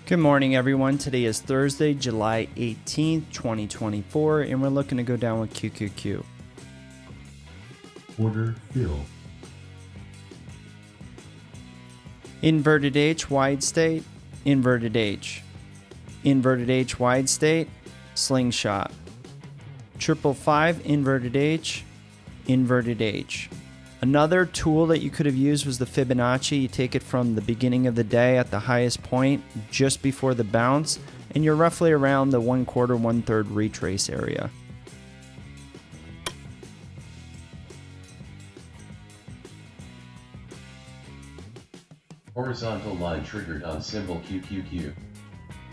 Good morning, everyone. Today is Thursday, July 18th, 2024, and we're looking to go down with QQQ. Order fill. Inverted H, wide state, inverted H. Inverted H, wide state, slingshot. 555, inverted H, inverted H. Another tool that you could have used was the Fibonacci. You take it from the beginning of the day at the highest point just before the bounce, and you're roughly around the 1/4, 1/3 retrace area. Horizontal line triggered on symbol QQQ.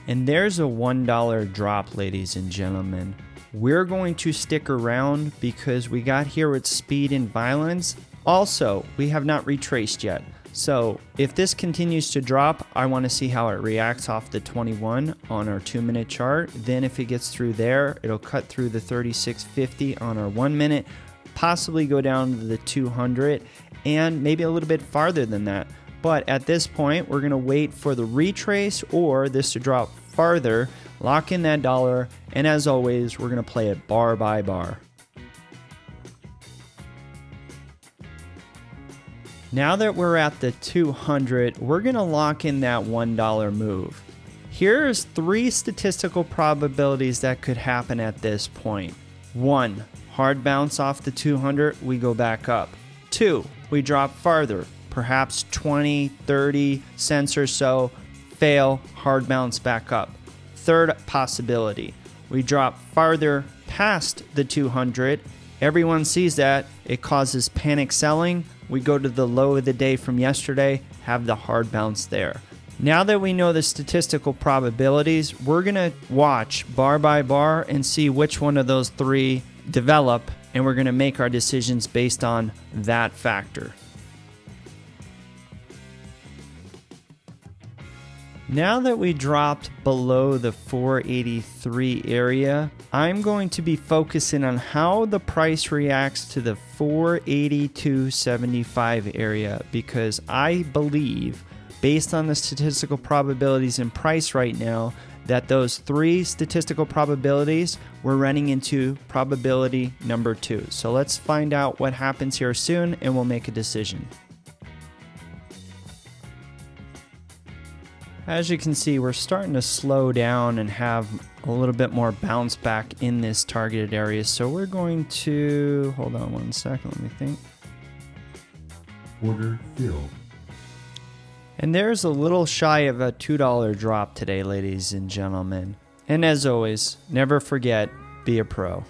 And there's a $1 drop, ladies and gentlemen. We're going to stick around because we got here with speed and violence. Also, we have not retraced yet. So if this continues to drop, I want to see how it reacts off the 21 on our 2-minute chart. Then if it gets through there, it'll cut through the 36.50 on our 1 minute, possibly go down to the 200 and maybe a little bit farther than that. But at this point, we're going to wait for the retrace or this to drop farther, lock in that dollar, and as always, we're going to play it bar by bar. Now that we're at the 200, we're going to lock in that $1 move. Here's 3 statistical probabilities that could happen at this point. 1, hard bounce off the 200, we go back up. 2, we drop farther, perhaps 20, 30 cents or so, fail, hard bounce back up. 3rd possibility, we drop farther past the 200. Everyone sees that, it causes panic selling. We go to the low of the day from yesterday, have the hard bounce there. Now that we know the statistical probabilities, we're going to watch bar by bar and see which one of those 3 develop, and we're going to make our decisions based on that factor. Now that we dropped below the 483 area, I'm going to be focusing on how the price reacts to the 482.75 area, because I believe, based on the statistical probabilities in price right now, that those 3 statistical probabilities we're running into probability number 2. So let's find out what happens here soon and we'll make a decision. As you can see, we're starting to slow down and have a little bit more bounce back in this targeted area. So we're going to, hold on one second, let me think. Order fill. And there's a little shy of a $2 drop today, ladies and gentlemen. And as always, never forget, be a pro.